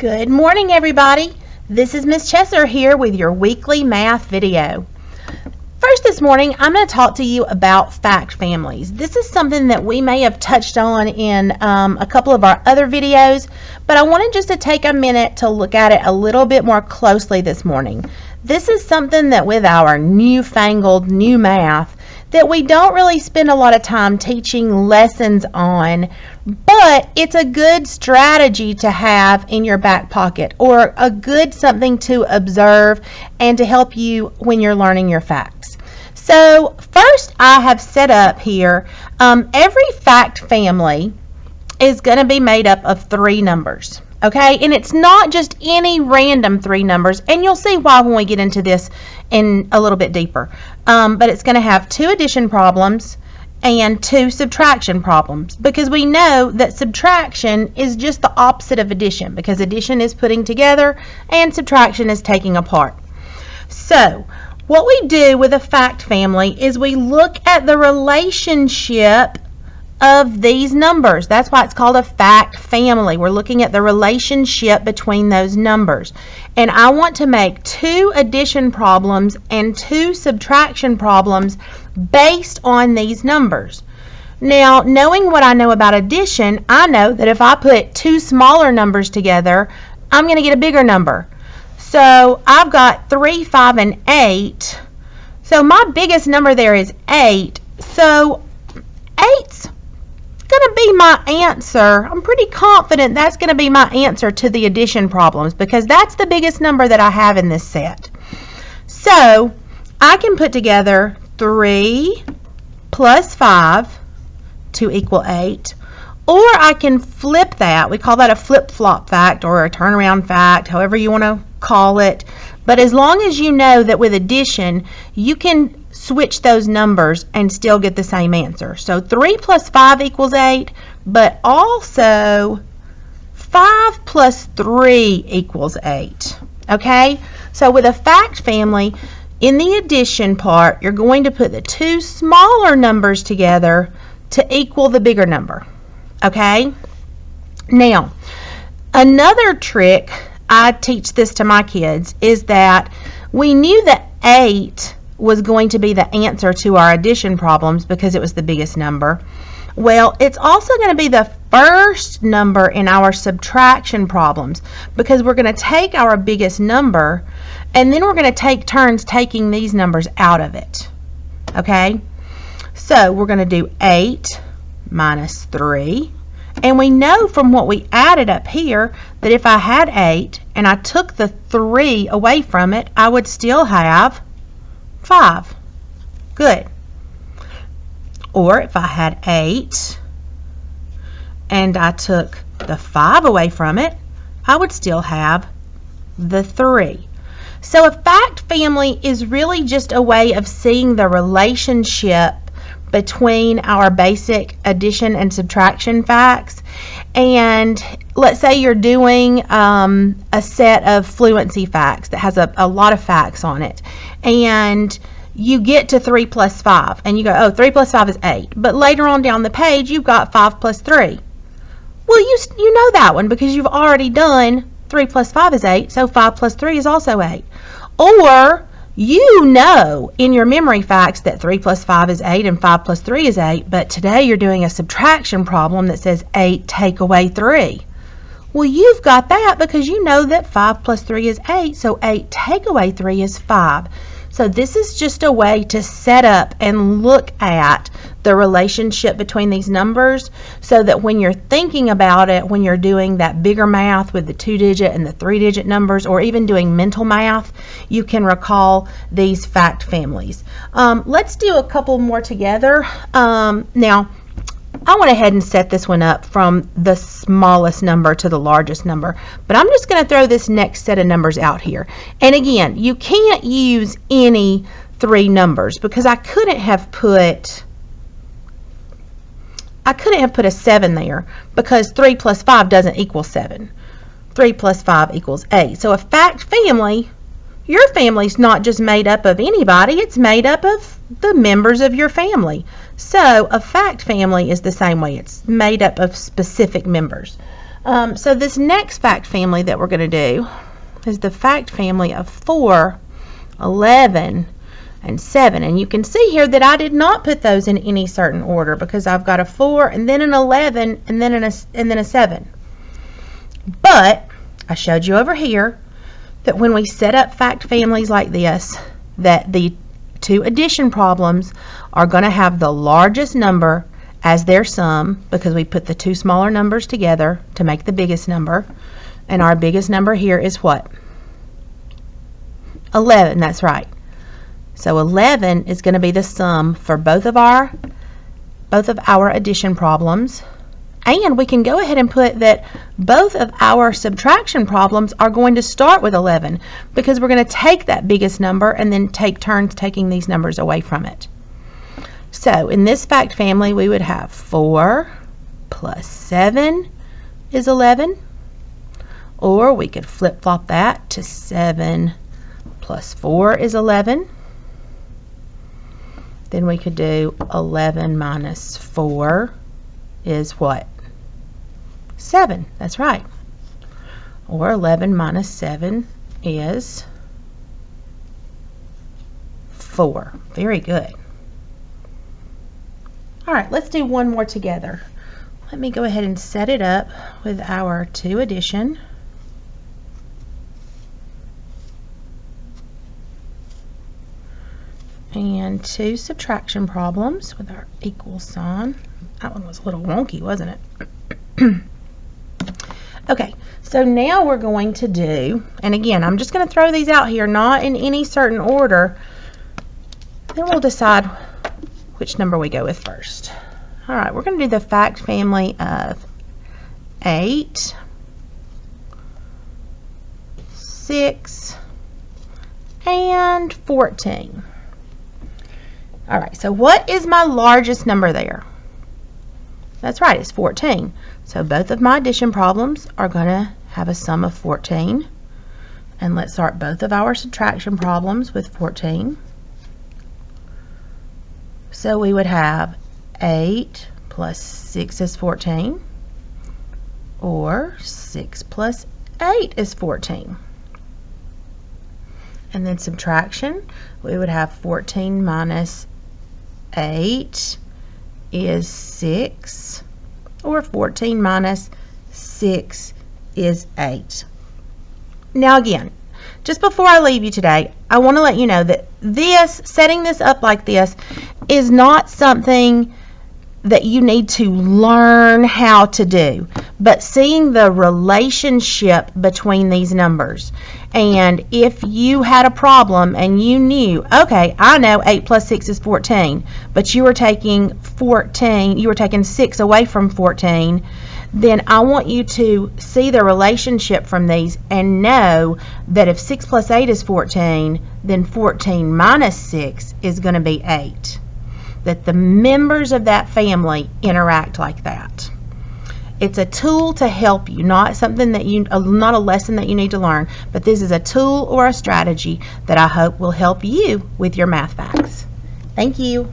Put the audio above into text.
Good morning, everybody. This is Miss Chesser here with your weekly math video. First this morning, I'm going to talk to you about fact families. This is something that we may have touched on in a couple of our other videos, but I wanted just to take a minute to look at it a little bit more closely this morning. This is something that with our newfangled new math that we don't really spend a lot of time teaching lessons on, but it's a good strategy to have in your back pocket, or a good something to observe and to help you when you're learning your facts. So first, I have set up here, every fact family is going to be made up of three numbers. Okay, and it's not just any random three numbers, and you'll see why when we get into this in a little bit deeper. But it's going to have two addition problems and two subtraction problems, because we know that subtraction is just the opposite of addition, because addition is putting together and subtraction is taking apart. So what we do with a fact family is we look at the relationship of these numbers. That's why it's called a fact family. We're looking at the relationship between those numbers. And I want to make two addition problems and two subtraction problems based on these numbers. Now, knowing what I know about addition, I know that if I put two smaller numbers together, I'm going to get a bigger number. So I've got 3, 5, and 8. So my biggest number there is 8. So 8's going to be my answer. I'm pretty confident that's going to be my answer to the addition problems, because that's the biggest number that I have in this set. So I can put together 3 plus 5 to equal 8, or I can flip that. We call that a flip-flop fact or a turnaround fact, however you want to call it. But as long as you know that with addition you can switch those numbers and still get the same answer. So 3 plus 5 equals 8, but also 5 plus 3 equals 8. Okay? So with a fact family, in the addition part, you're going to put the two smaller numbers together to equal the bigger number. Okay? Now, another trick, I teach this to my kids, is that we knew that 8 was going to be the answer to our addition problems because it was the biggest number. Well, it's also going to be the first number in our subtraction problems, because we're going to take our biggest number and then we're going to take turns taking these numbers out of it. Okay? So we're going to do 8 minus 3. And we know from what we added up here that if I had 8 and I took the 3 away from it, I would still have 5. Good. Or if I had 8 and I took the 5 away from it, I would still have the 3. So a fact family is really just a way of seeing the relationship between our basic addition and subtraction facts. And let's say you're doing a set of fluency facts that has a lot of facts on it, and you get to 3 plus 5 and you go, oh, 3 plus 5 is 8, but later on down the page you've got 5 plus 3. Well, you know that one because you've already done 3 plus 5 is 8, so 5 plus 3 is also 8. Or you know in your memory facts that 3 plus 5 is 8 and 5 plus 3 is 8, but today you're doing a subtraction problem that says 8 take away 3. Well, you've got that because you know that 5 plus 3 is 8, so 8 take away 3 is 5. So this is just a way to set up and look at the relationship between these numbers, so that when you're thinking about it, when you're doing that bigger math with the 2-digit and the 3-digit numbers, or even doing mental math, you can recall these fact families. Let's do a couple more together. Now, I went ahead and set this one up from the smallest number to the largest number, but I'm just going to throw this next set of numbers out here. And again, you can't use any three numbers, because I couldn't have put a 7 there, because 3 plus 5 doesn't equal 7. 3 plus 5 equals 8. So a fact family, your family's not just made up of anybody, it's made up of the members of your family. So a fact family is the same way. It's made up of specific members. So this next fact family that we're going to do is the fact family of 4, 11, and 7. And you can see here that I did not put those in any certain order because I've got a 4 and then an 11 and then a 7. But I showed you over here that when we set up fact families like this, that the two addition problems are going to have the largest number as their sum because we put the two smaller numbers together to make the biggest number. And our biggest number here is what? 11, that's right. So 11 is going to be the sum for both of our addition problems. And we can go ahead and put that both of our subtraction problems are going to start with 11 because we're going to take that biggest number and then take turns taking these numbers away from it. So in this fact family, we would have 4 plus 7 is 11. Or we could flip-flop that to 7 plus 4 is 11. Then we could do 11 minus 4 is what? 7. That's right. Or 11 minus 7 is 4. Very good. All right, let's do one more together. Let me go ahead and set it up with our 2 addition. And 2 subtraction problems with our equal sign. That one was a little wonky, wasn't it? Okay, so now we're going to do, and again, I'm just going to throw these out here, not in any certain order. Then we'll decide which number we go with first. All right, we're going to do the fact family of 8, 6, and 14. All right, so what is my largest number there? That's right, it's 14. So both of my addition problems are going to have a sum of 14. And let's start both of our subtraction problems with 14. So we would have 8 plus 6 is 14. Or 6 plus 8 is 14. And then subtraction, we would have 14 minus 8 is 6, or 14 minus 6 is 8. Now again, just before I leave you today, I want to let you know that setting this up like this is not something that you need to learn how to do, but seeing the relationship between these numbers. And if you had a problem and you knew, okay, I know 8 plus 6 is 14, but you were taking 6 away from 14, then I want you to see the relationship from these and know that if 6 plus 8 is 14, then 14 minus 6 is going to be 8. That the members of that family interact like that. It's a tool to help you, not a lesson that you need to learn, but this is a tool or a strategy that I hope will help you with your math facts. Thank you.